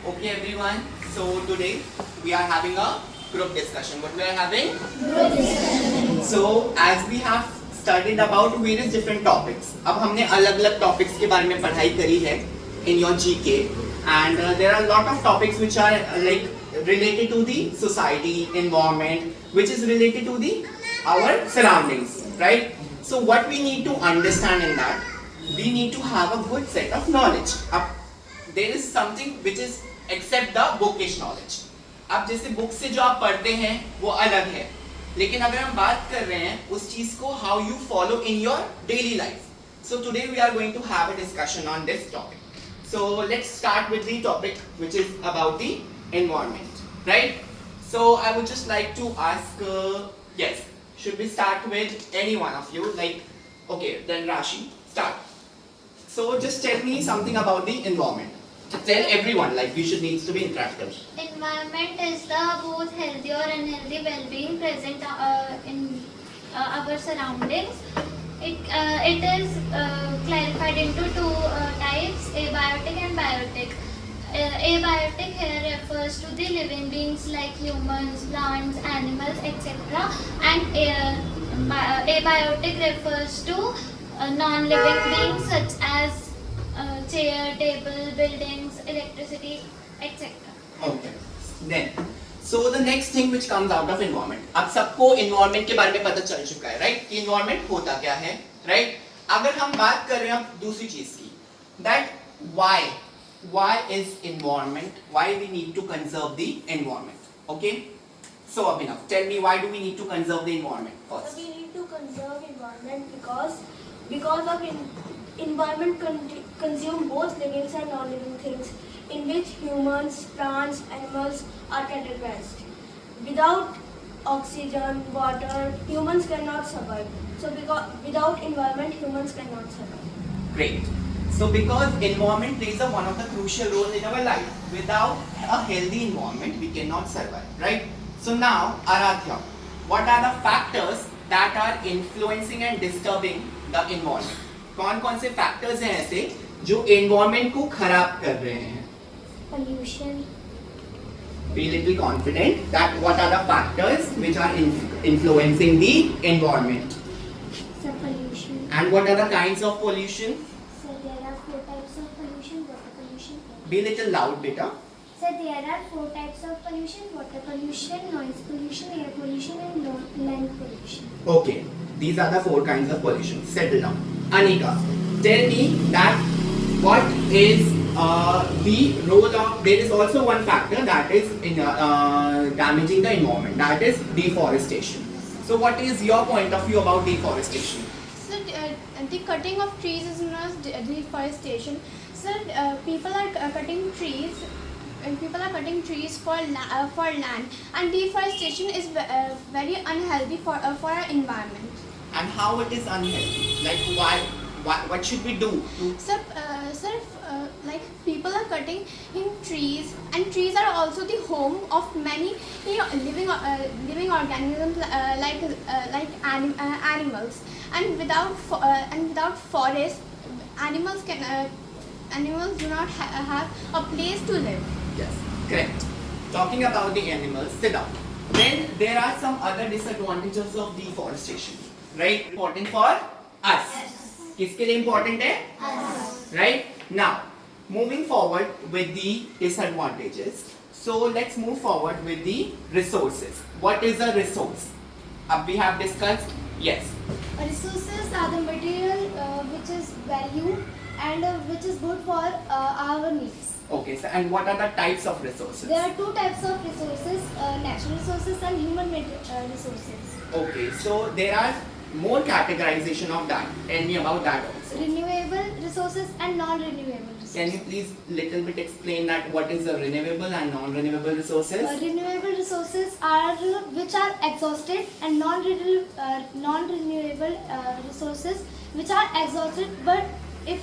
Okay everyone, so today we are having a group discussion. What we are having? Group discussion. So as we have studied about various different topics, अब हमने अलग-अलग topics के बारे में पढ़ाई करी है in your GK, and there are a lot of topics which are like related to the society, environment, which is related to the our surroundings, right? So what we need to understand in that, we need to have a good set of knowledge. अब there is something which is except the bookish knowledge. अब जैसे book से जो आप पढ़ते हैं वो अलग है, लेकिन अगर हम बात कर रहे हैं उस चीज को how you follow in your daily life. So today we are going to have a discussion on this topic. So let's start with the topic which is about the environment, right? So I would just like to ask, yes, should we start with any one of you? Like, okay, then Rashi, start. So just tell me something about the environment. Tell everyone, like we should needs to be interactive. Environment is the both healthy or unhealthy well-being present in our surroundings. It is clarified into two types, abiotic and biotic. Abiotic here refers to the living beings like humans, plants, animals, etc. And abiotic refers to non-living beings such as chair, table, buildings, electricity, etc. Okay. Then, so the next thing which comes out of environment. अब सबको environment के बारे में पता चल चुका है, right? कि environment होता क्या है, right? अगर हम बात कर रहे हैं अब दूसरी चीज की, that why is environment? Why we need to conserve the environment? Okay? So Abhinav, tell me why do we need to conserve the environment first? We need to conserve environment because of environment consume both living and non-living things in which humans, plants, animals are categorized. Without oxygen, water, humans cannot survive. So without environment, humans cannot survive. Great. So because environment plays one of the crucial role in our life. Without a healthy environment, we cannot survive, right? So now, Aradhya, what are the factors that are influencing and disturbing the environment? कौन-कौन से factors हैं ऐसे जो environment को खराब कर रहे हैं? Pollution. Be little confident that what are the factors which are influencing the environment? So pollution. And what are the kinds of pollution? So there are 4 types of pollution: water pollution. Be little loud, beta. So there are 4 types of pollution: water pollution, noise pollution, air pollution, and land pollution. Okay, these are the 4 kinds of pollution. Settle down. Anika, tell me that what is the role of, there is also one factor that is in damaging the environment, that is deforestation. So what is your point of view about deforestation? So the cutting of trees is known as deforestation. So people are cutting trees. And people are cutting trees for land, and deforestation is very unhealthy for our environment. And how it is unhealthy? Like why? What should we do? So, like people are cutting in trees, and trees are also the home of many living organisms like animals. And without forest, animals do not have a place to live. Yes, correct. Talking about the animals, sit down. Then there are some other disadvantages of deforestation, right? Important for us. किसके लिए important है? Us. Right? Now, moving forward with the disadvantages. So let's move forward with the resources. What is a resource? We have discussed. Yes. Resources are the material which is valued and which is good for our needs. Okay. So and what are the types of resources? There are 2 types of resources: natural resources and human-made resources. Okay. So there are more categorization of that. Tell me about that also. Renewable resources and non-renewable resources. Can you please little bit explain that what is the renewable and non-renewable resources? Renewable resources are which are exhausted, and non-renewable resources which are exhausted, but if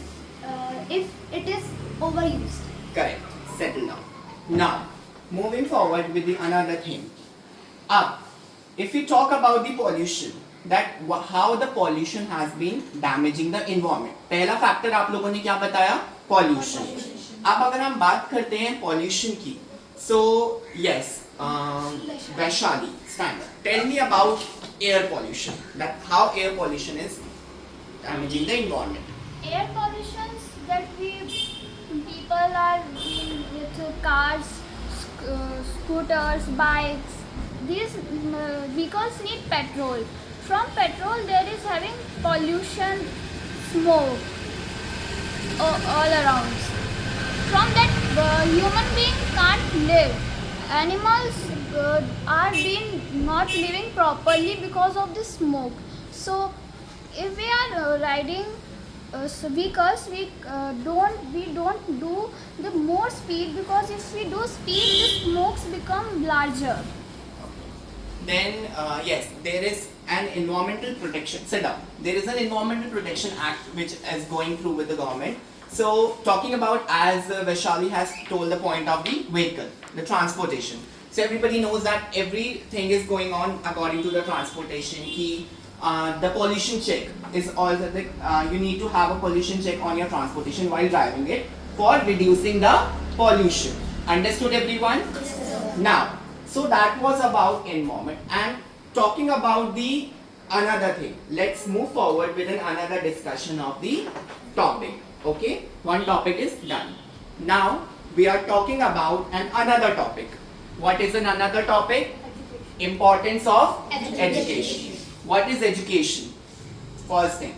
it is overused. Correct. Settle down. Now, moving forward with the another thing. If we talk about the pollution, that how the pollution has been damaging the environment. पहला factor आप लोगों ने क्या बताया? Pollution. अब अगर हम बात करते हैं पॉल्यूशन की, so yes, Vaishali, stand up. Tell me about air pollution. That how air pollution is damaging the environment. Air pollutions that people are in with cars, scooters, bikes. These vehicles need petrol. From petrol there is having pollution, smoke all around. From that human being can't live. Animals are being not living properly because of the smoke. So if we are riding vehicles, we don't do the more speed, because if we do speed the smokes become larger. Then yes, there is an environmental protection. Sit down. There is an environmental protection act which is going through with the government. So talking about, as Vaishali has told the point of the vehicle, the transportation. So everybody knows that everything is going on according to the transportation. The pollution check is also you need to have a pollution check on your transportation while driving it for reducing the pollution. Understood everyone? Now, so that was about environment, and talking about the another thing. Let's move forward with another discussion of the topic. Okay, one topic is done. Now we are talking about another topic. What is another topic? Importance of education. What is education? First thing,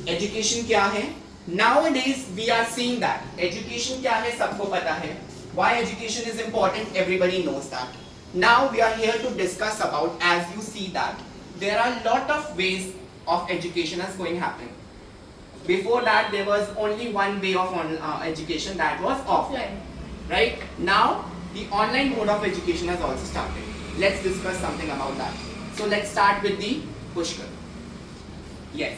education क्या है? Nowadays we are seeing that education क्या है सबको पता है. Why education is important? Everybody knows that. Now we are here to discuss about, as you see that there are lot of ways of education is going happen. Before that there was only one way of education, that was offline. Right? Now the online mode of education has also started. Let's discuss something about that. So let's start with the Pushkar. Yes.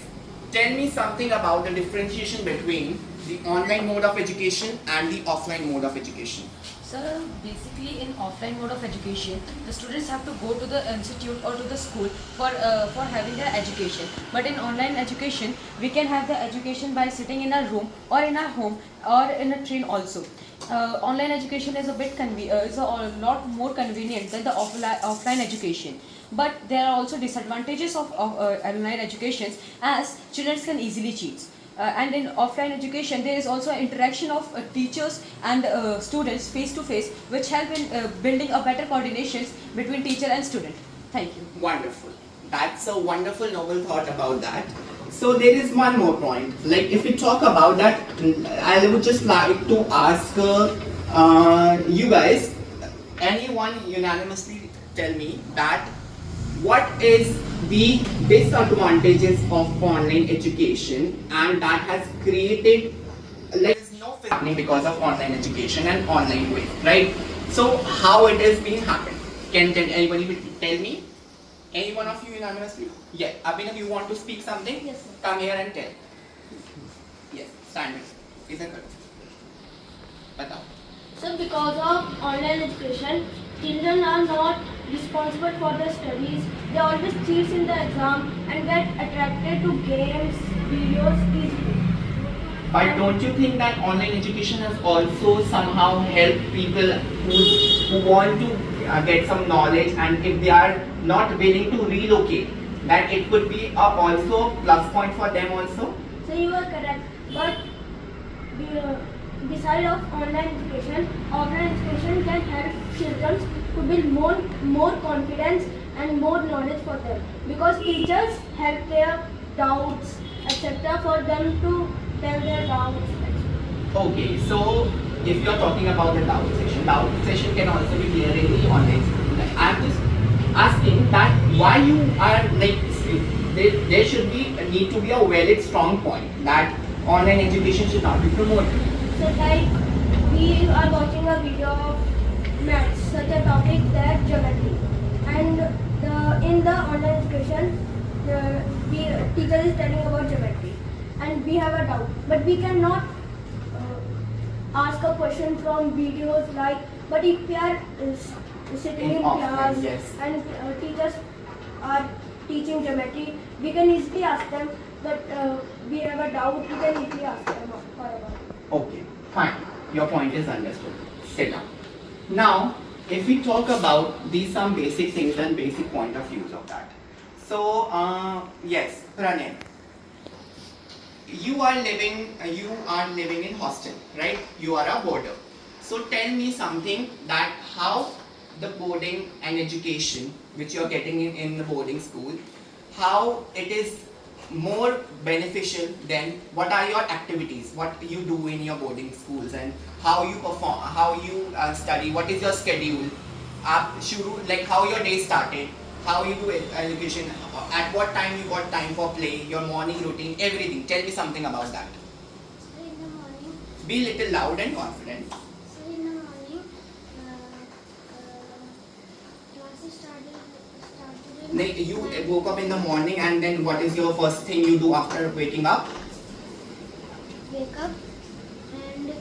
Tell me something about the differentiation between the online mode of education and the offline mode of education. So basically in offline mode of education, the students have to go to the institute or to the school for having their education. But in online education, we can have the education by sitting in a room or in our home or in a train also. Online education is is a lot more convenient than the offline education. But there are also disadvantages of online education, as children can easily cheat. And in offline education there is also interaction of teachers and students face to face, which help in building a better coordination between teacher and student. Thank you. Wonderful. That's a wonderful novel thought about that. So there is one more point. Like if we talk about that, I would just like to ask you guys, anyone unanimously tell me that what is the disadvantages of online education, and that has created like no happening because of online education and online way, right? So how it has been happened? Can anybody tell me? Any one of you unanimously? Yeah, Abhinav, you want to speak something? Yes, sir. Come here and tell. Yes, stand here. Isn't it? Batao. So because of online education, children are not responsible for their studies. They always cheat in the exam and get attracted to games, videos easily. But don't you think that online education has also somehow helped people who want to get some knowledge, and if they are not willing to relocate, that it could be also a plus point for them also? So you are correct. But beside of online education, offline education can help children to build more confidence and more knowledge for them, because teachers help their doubts, etc., for them to tell their doubts. Okay, so if you are talking about the doubt session can also be clear in the online school. Like, I am just asking that why you are like, there should be need to be a valid strong point that online education should not be promoted. So like we are watching a video of maths, such a topic that geometry, and in the online education, the teacher is telling about geometry, and we have a doubt, but we cannot ask a question from videos like. But if we are sitting in class, yes, and teachers are teaching geometry, we can easily ask them. But we have a doubt, we can easily ask them for about it. Okay, fine. Your point is understood. Sit down. Now, if we talk about these some basic things and basic point of views of that. So, yes, Pranay, you are living in hostel, right? You are a boarder. So tell me something that how the boarding and education which you are getting in the boarding school, how it is more beneficial than what are your activities, what you do in your boarding schools, and how you perform, how you study, what is your schedule, like how your day started, how you do education, at what time you got time for play, your morning routine, everything. Tell me something about that. So in the morning, Be little loud and confident. classes started Like you woke up in the morning, and then what is your first thing you do after waking up? wake up and 9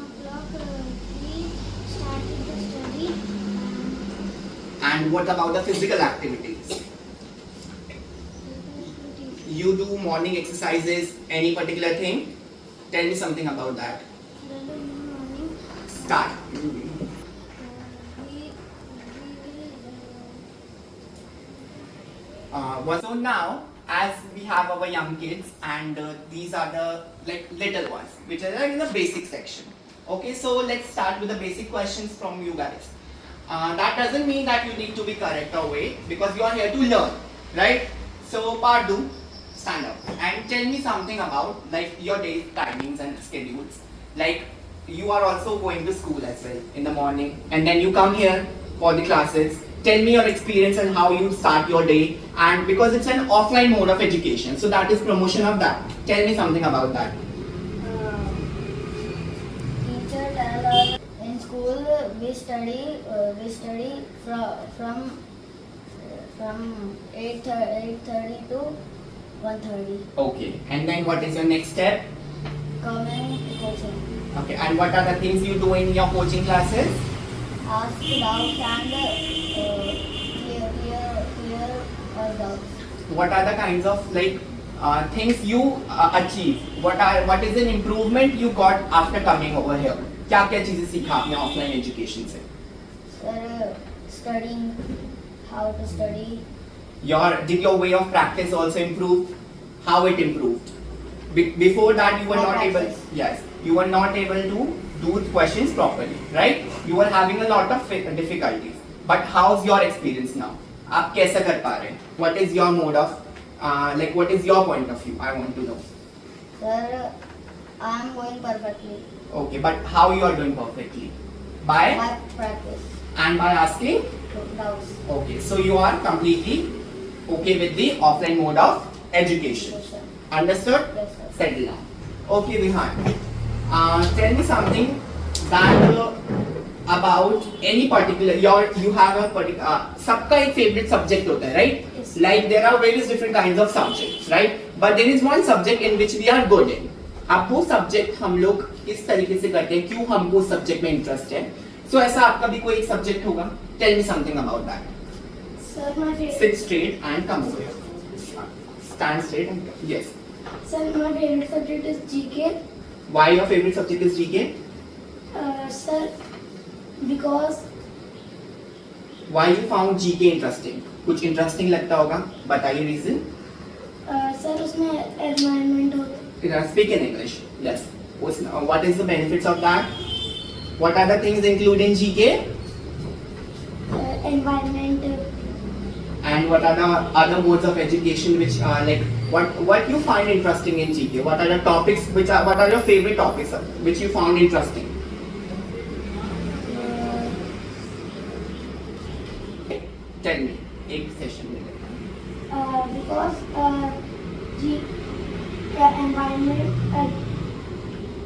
o'clock we started the study. And what about the physical activities? You do morning exercises, any particular thing? Tell me something about that. Then in the morning Start. we will So now, as we have our young kids, and these are the like little ones, which are in the basic section. Okay, so let's start with the basic questions from you guys. That doesn't mean that you need to be correct or way, because you are here to learn, right? So Pardu, stand up and tell me something about like your day's timings and schedules. Like you are also going to school as well in the morning, and then you come here for the classes. Tell me your experience and how you start your day, and because it's an offline mode of education, so that is promotion of that. Tell me something about that. Teacher tell us in school we study from 8:30 to 1:30. Okay, and then what is your next step? Coming coaching. Okay, and what are the things you do in your coaching classes? Ask doubts and clear our doubts. What are the kinds of like things you achieve? What is an improvement you got after coming over here? क्या क्या चीजें सीखा आपने offline education से? Sir, studying, how to study. Did your way of practice also improve? How it improved? Before that you were My not able. practice. Yes, you were not able to do questions properly, right? You were having a lot of difficulties. But how's your experience now? आप कैसे कर पा रहे हैं? What is your mode of what is your point of view? I want to know. Sir, I am going perfectly. Okay, but how you are doing perfectly? By My practice. and by asking? Doubts. Okay, so you are completely okay with the offline mode of education. Yes, sir. Understood? Yes, sir. Settle down. Okay, Vihan. Tell me something that about any particular you have a particular सबका एक favorite subject होता है, right? Yes. Like there are various different kinds of subjects, right? But there is one subject in which we are good in. अब वो subject हम लोग किस तरीके से करते हैं, क्यों हमको उस subject में interest है? So ऐसा आपका भी कोई एक subject होगा? Tell me something about that. Sir, my favorite. Sit straight and come over here. Stand straight and yes. Sir, my favorite subject is GK. Why your favorite subject is GK? Sir, because Why you found GK interesting? कुछ interesting लगता होगा? बताइए reason. sir उसमें environment होता है. Speak in English. Yes. What is the benefits of that? What are the things included in GK? Environment. And what are the other modes of education which are like what you find interesting in GK? What are the topics what are your favorite topics which you found interesting? Tell me. एक session में. Because environment.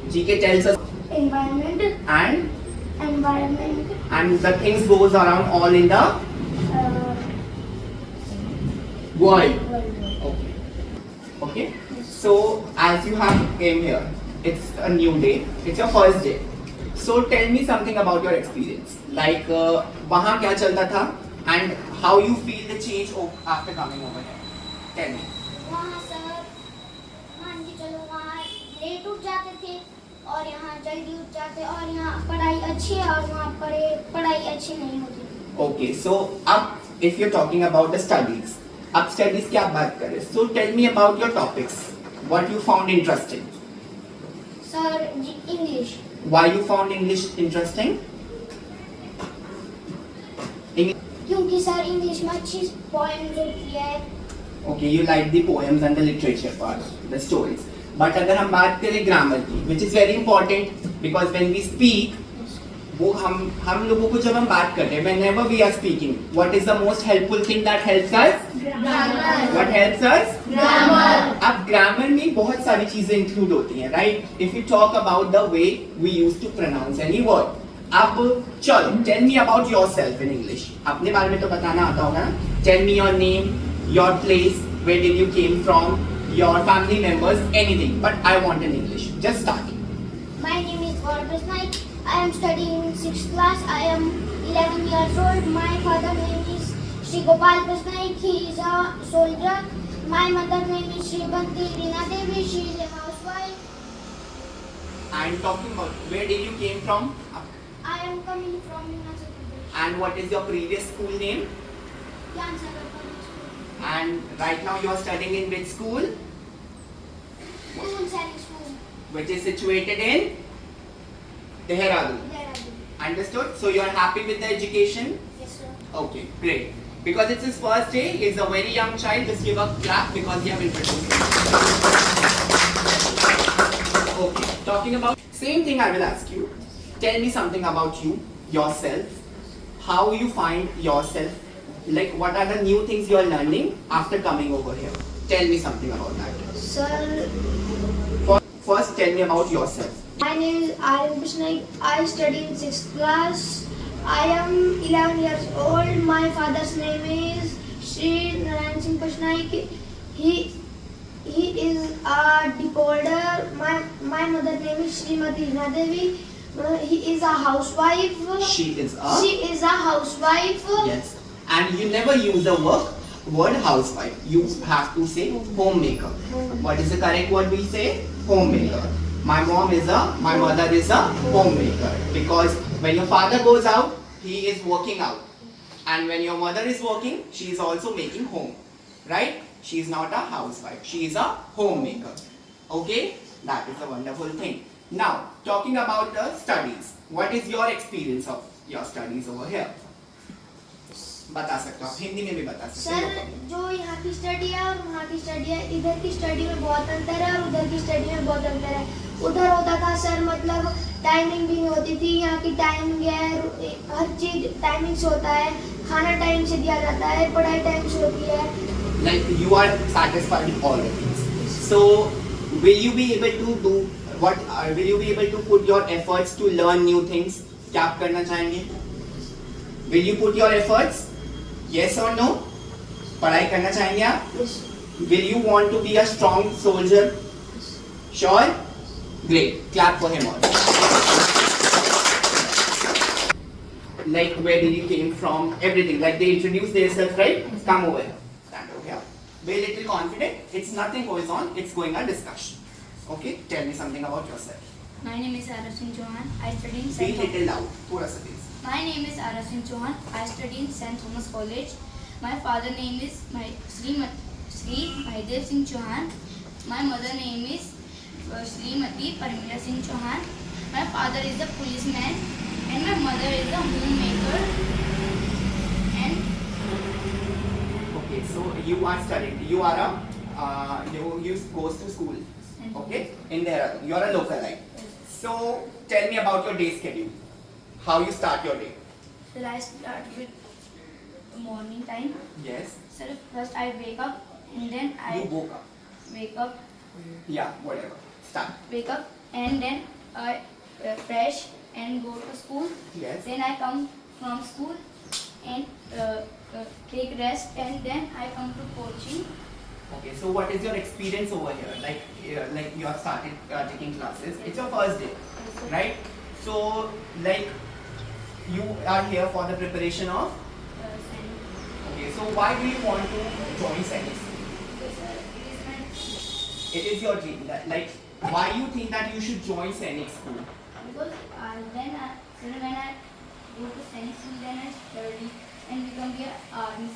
GK tells us Environment. and Environment. the things goes around all in the world. Okay. Okay. So as you have came here, it's a new day. It's your first day. So tell me something about your experience. Like वहाँ क्या चलता था and how you feel the change after coming over here. Tell me. वहाँ sir मान के चलो वहाँ late उठ जाते थे और यहाँ जल्दी उठ जाते और यहाँ पढ़ाई अच्छी है और वहाँ पढ़ाई अच्छी नहीं होती. Okay, so अब if you're talking about the studies, अब studies की आप बात करें. So tell me about your topics. What you found interesting? Sir, English. Why you found English interesting? क्योंकि सर इंग्लिश में अच्छी पोएम्स होती है. Okay, you like the poems and the literature part, the stories. But अगर हम बात करें grammar की, which is very important because when we speak, वो हम लोगों को जब हम बात करते हैं, whenever we are speaking, what is the most helpful thing that helps us? Grammar. What helps us? Grammar. अब grammar में बहुत सारी चीजें include होती हैं, right? If you talk about the way we used to pronounce any word, अब चलो, tell me about yourself in English. अपने बारे में तो बताना आता होगा ना? Tell me your name, your place, where did you came from, your family members, anything. But I want in English. Just start. My name is Gaurav Naik. I am studying in 6th class. I am 11 years old. My father name is Shri Gopal Naik. He is a soldier. My mother name is Sribanti Rina Devi. She is a housewife. And talking about where did you came from? I am coming from Himachal Pradesh. And what is your previous school name? Gyan Sagar Public School. And right now you are studying in which school? Moon Sainik School. Which is situated in Dehradun. Dehradun. Understood? So you are happy with the education? Yes, sir. Okay, great. Because it's his first day, he's a very young child. Just give a clap because you have introduced him. Okay, talking about same thing I will ask you. Tell me something about you, yourself. How you find yourself? Like what are the new things you are learning after coming over here? Tell me something about that. Sir, First, tell me about yourself. my name is Rimc. I study in 6th class. I am 11 years old. My father's name is Shri Narayan Singh Pashnaik. He is a decoder. My mother name is Srimati Rina Devi. He is a housewife. She is a. She is a housewife. Yes. And you never use the word housewife. You have to say homemaker. What is the correct word we say? Homemaker. My mother is a homemaker. Because when your father goes out, he is working out. And when your mother is working, she is also making home. Right? She is not a housewife. She is a homemaker. Okay? That is a wonderful thing. Now, talking about the studies. What is your experience of your studies over here? बता सकते हो आप हिंदी में भी बता सकते sir हो. जो यहाँ की स्टडी है और वहाँ की स्टडी है, इधर की स्टडी में बहुत अंतर है और उधर की स्टडी में बहुत अंतर है. उधर होता था सर मतलब टाइमिंग भी नहीं होती थी. यहाँ की टाइमिंग है, हर चीज टाइमिंग से होता है. खाना टाइम से दिया जाता है, पढ़ाई टाइम से होती है. Like you are satisfied with all the things. So, will you be able to do what? Will you be able to put your efforts to learn new things? क्या आप करना चाहेंगे? Will you put your efforts? Yes or no? पढ़ाई करना चाहेंगे आप? Yes. Will you want to be a strong soldier? Sure? Great. Clap for him also. Like where did you came from? Everything. Like they introduce themselves, right? Come over here. Stand over here. Be a little confident. It's nothing goes on. It's going a discussion. Okay? Tell me something about yourself. My name is Arav Singh Chauhan. I study in Be St. little loud. थोड़ा सा please. My name is Arav Singh Chauhan. I study in St. Thomas College. My father name is Sri Mahidev Singh Chauhan. My mother name is Srimati Paramira Singh Chauhan. My father is a policeman and my mother is a homemaker. And Okay, so you are studying. You are you goes to school. Okay, in there you are a localite. So tell me about your day schedule. How you start your day? sir, I start with morning time. Yes. Sir, first I wake up and then I You woke up. wake up Yeah, whatever. Start. and then I fresh and go to school. Yes. Then I come from school and take rest and then I come to coaching. Okay, so what is your experience over here? Like you have started taking classes. It's your first day, right? So like you are here for the preparation of. Okay, so why do you want to join Science? It is your dream. Like Why you think that you should join Sainik school? Because then when I go to science school, then I study and become the army.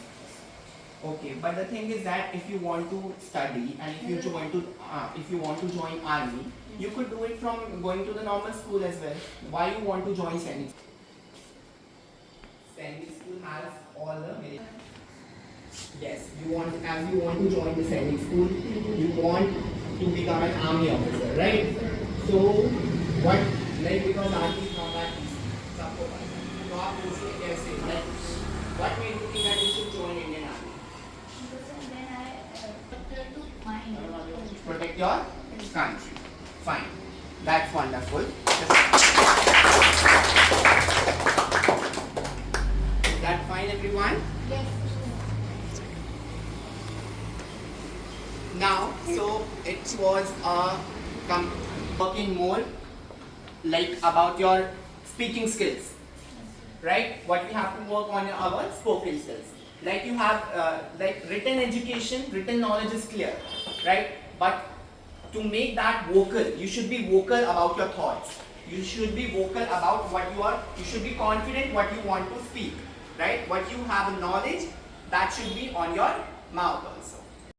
Okay, but the thing is that if you want to study and if you want to join army, you could do it from going to the normal school as well. Why you want to join Sainik? Sainik school has all the yes, you want to join the Sainik school, you want to become an army officer, right? So what because army is not that easy. So आप पूछे कैसे? What made you think that you should join Indian Army? Because then I to find. Protect your country. Fine. That's wonderful. Is that fine, everyone? Yes. Now, so it was working more like about your speaking skills, right? What we have to work on our spoken skills. Like you have written education, written knowledge is clear, right? But to make that vocal, you should be vocal about your thoughts. You should be vocal about what you are. You should be confident what you want to speak, right? What you have knowledge, that should be on your mouth also.